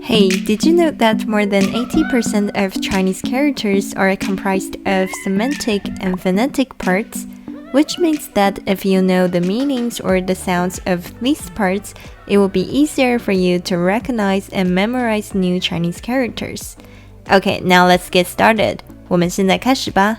Hey, did you know that more than 80% of Chinese characters are comprised of semantic and phonetic parts? Which means that if you know the meanings or the sounds of these parts, it will be easier for you to recognize and memorize new Chinese characters. Okay, now let's get started. 我们现在开始吧。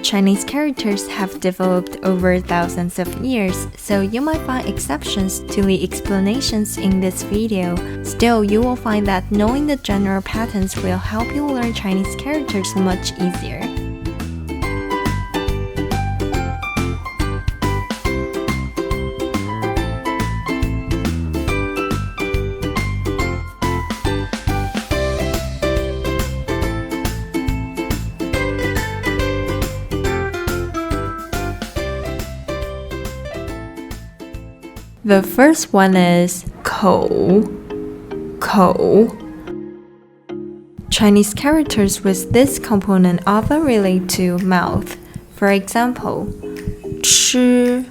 Chinese characters have developed over thousands of years, so you might find exceptions to the explanations in this video. Still, you will find that knowing the general patterns will help you learn Chinese characters much easier. The first one is 口 Chinese characters with this component often relate to mouth. For example, 吃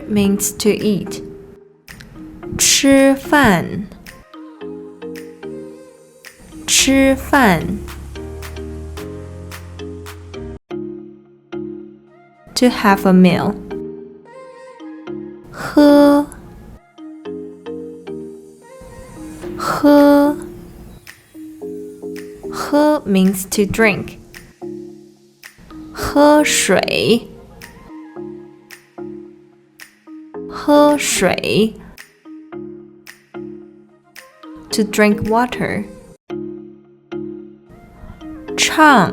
means to eat. 吃饭 to have a meal. 喝 means to drink. 喝水 to drink water. 唱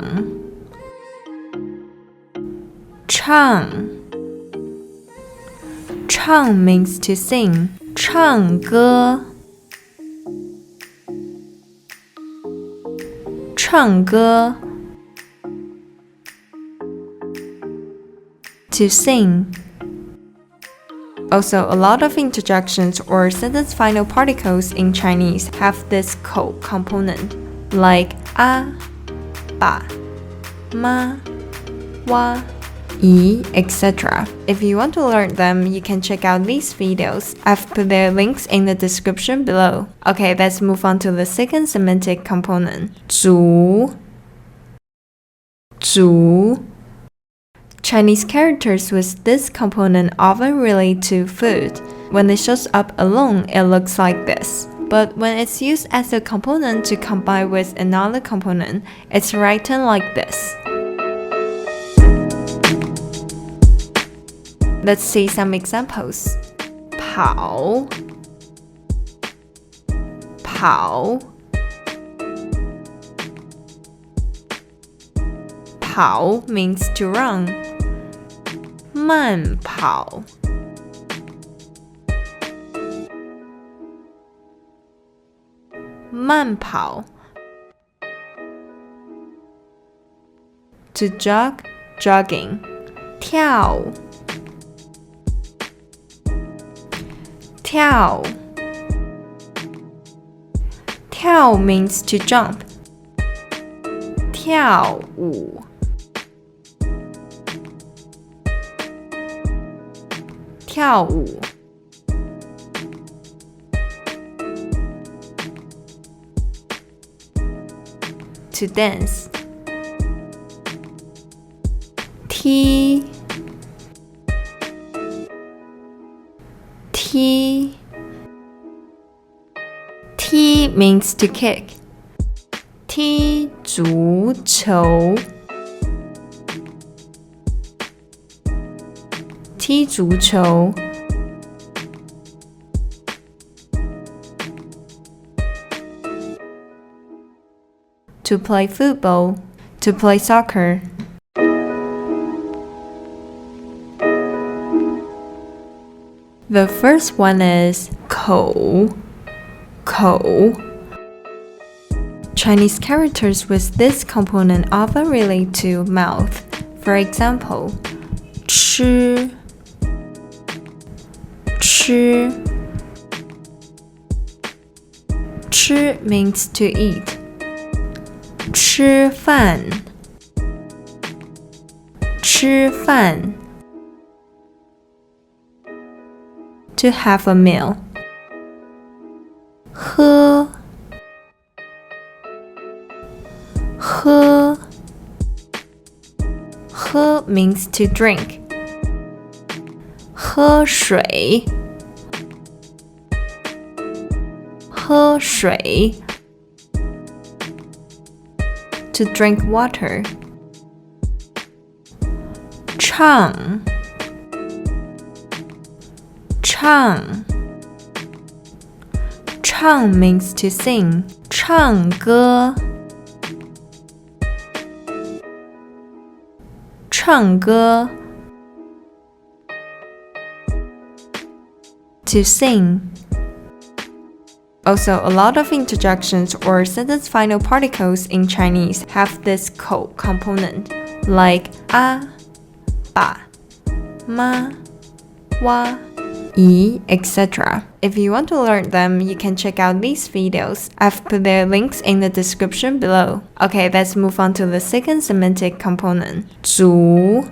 means to sing. 唱歌 to sing. Also, a lot of interjections or sentence final particles in Chinese have this 口 component, like 啊、爸、妈、哇、姨, etc. If you want to learn them, you can check out these videos. I've put their links in the description below. Okay, let's move on to the second semantic component. 煮 Chinese characters with this component often relate to food. When it shows up alone, it looks like this. But when it's used as a component to combine with another component, it's written like this. Let's see some examples. 跑 means to run. 慢跑 to jog, jogging. 跳 means to jump. 跳舞 to dance. 踢 means to kick. 踢足球 to play football, to play soccer. The first one is 口 Chinese characters with this component often relate to mouth. For example, 吃吃 means to eat. 吃饭吃饭 to have a meal. 喝means to drink. 喝水to drink water. 唱 means to sing. 唱歌 to sing. Also, a lot of interjections or sentence final particles in Chinese have this ko component, like a, ba, ma, wa, yi, etc. If you want to learn them, you can check out these videos. I've put their links in the description below. Okay, let's move on to the second semantic component, 煮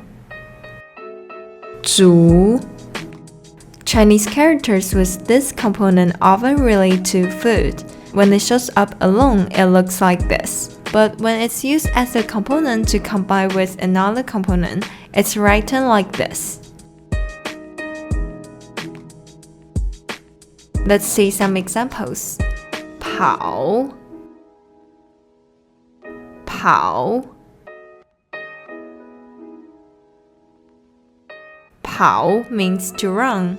Chinese characters with this component often relate to food. When it shows up alone, it looks like this. But when it's used as a component to combine with another component, it's written like this. Let's see some examples. 跑 means to run.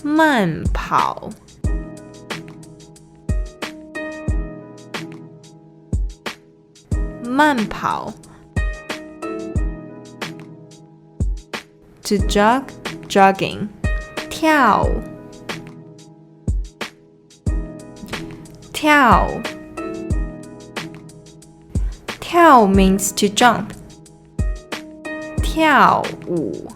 慢跑 to jog, jogging. 跳 means to jump. 跳舞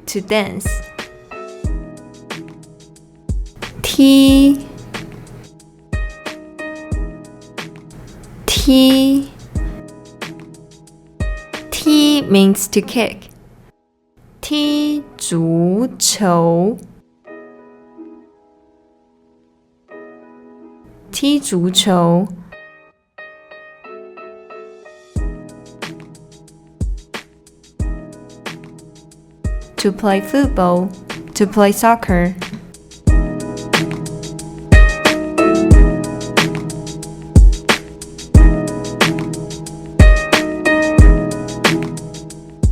to dance. 踢 means to kick. 踢足球 to play football, to play soccer.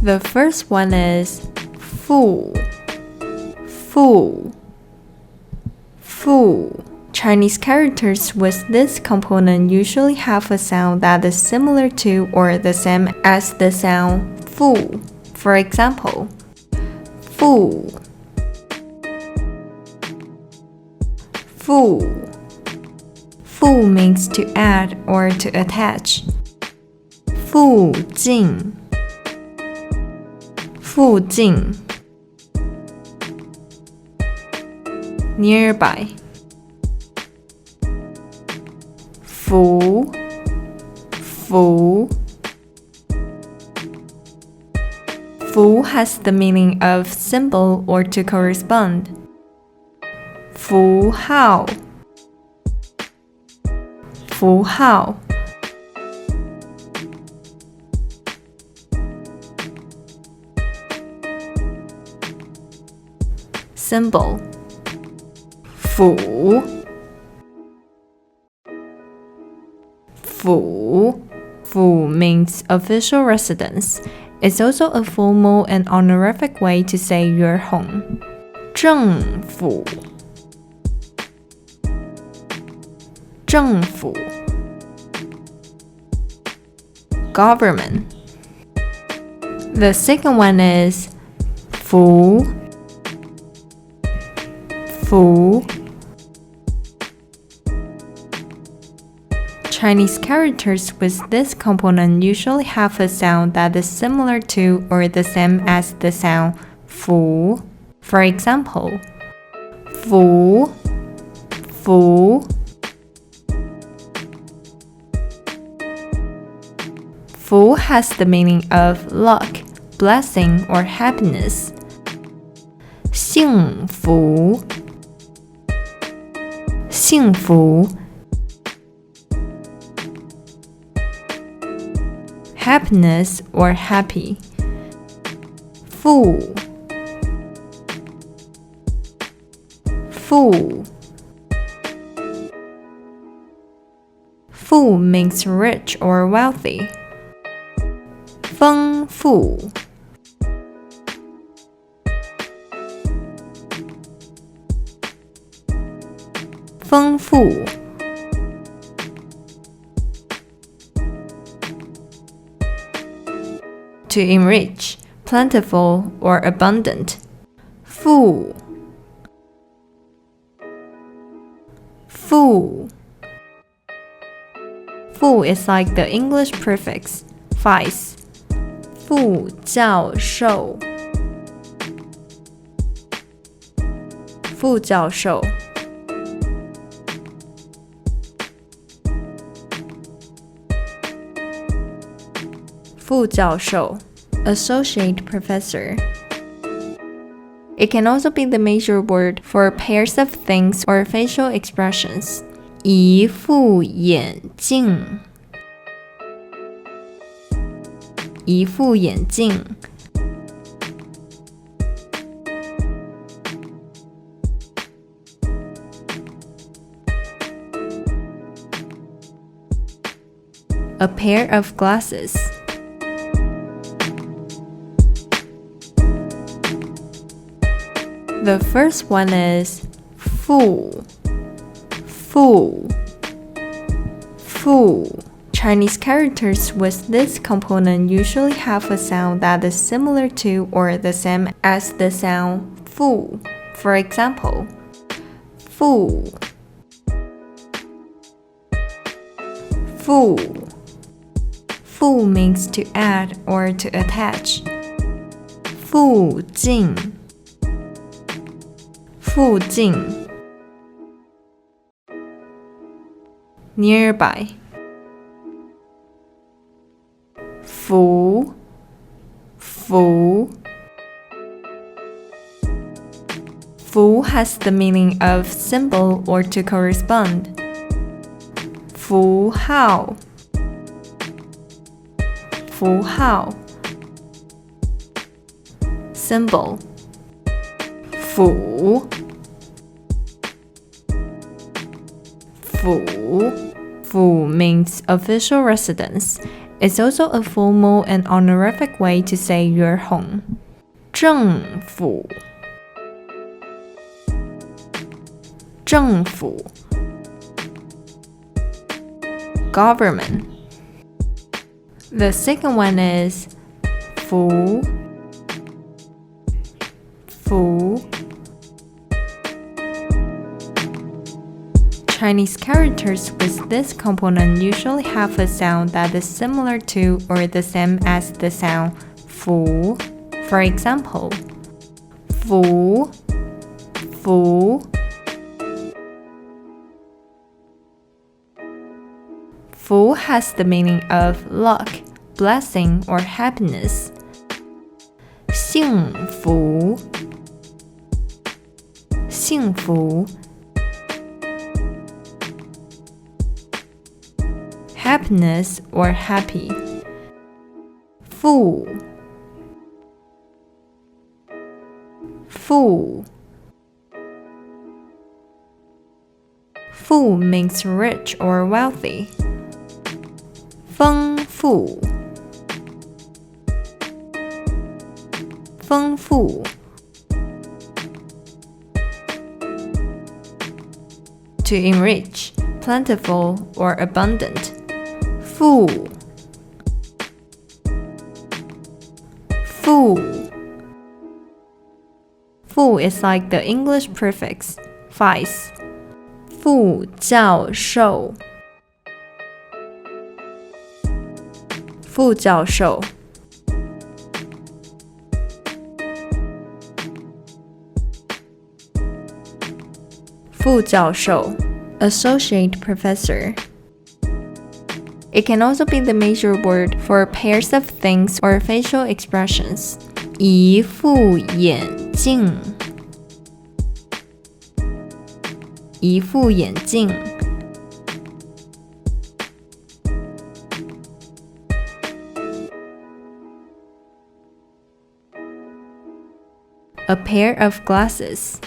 The first one is 富 Chinese characters with this component usually have a sound that is similar to or the same as the sound 富. For example, 富 means to add or to attach. 附近 nearby. 符 has the meaning of symbol or to correspond. 符号 symbol. 府 means official residence. It's also a formal and honorific way to say your home. 政府 government. The second one is 服 Chinese characters with this component usually have a sound that is similar to or the same as the sound fu. For example, fu, fu. Fu has the meaning of luck, blessing, or happiness. 幸福，幸福。Happiness or happy. 富，富。富 means rich or wealthy. 丰富，丰富。To enrich, plentiful or abundant. 富，富。富 is like the English prefix vice. 副教授，副教授。副教授 associate professor. It can also be the major word for pairs of things or facial expressions. 一副眼镜，一副眼镜。A pair of glasses. The first one is 副，副，副。Chinese characters with this component usually have a sound that is similar to or the same as the sound fu. For example, 副，副。副 means to add or to attach. 附近，附近。Nearby. 符，符。符 has the meaning of symbol or to correspond. 符号，符号。Symbol. 府，府。府 means official residence. It's also a formal and honorific way to say your home. 政府，政府。Government. The second one is 服，服。Chinese characters with this component usually have a sound that is similar to or the same as the sound 服. For example, 福，福。福 has the meaning of luck, blessing, or happiness. 幸福，幸福。Happiness or happy. 富，富。富 means rich or wealthy. 丰富，丰富。To enrich, plentiful or abundant. 富，富。富 is like the English prefix vice. 副教授，副教授副教授 associate professor. It can also be the major word for pairs of things or facial expressions. 一副眼镜一副眼镜 A pair of glasses.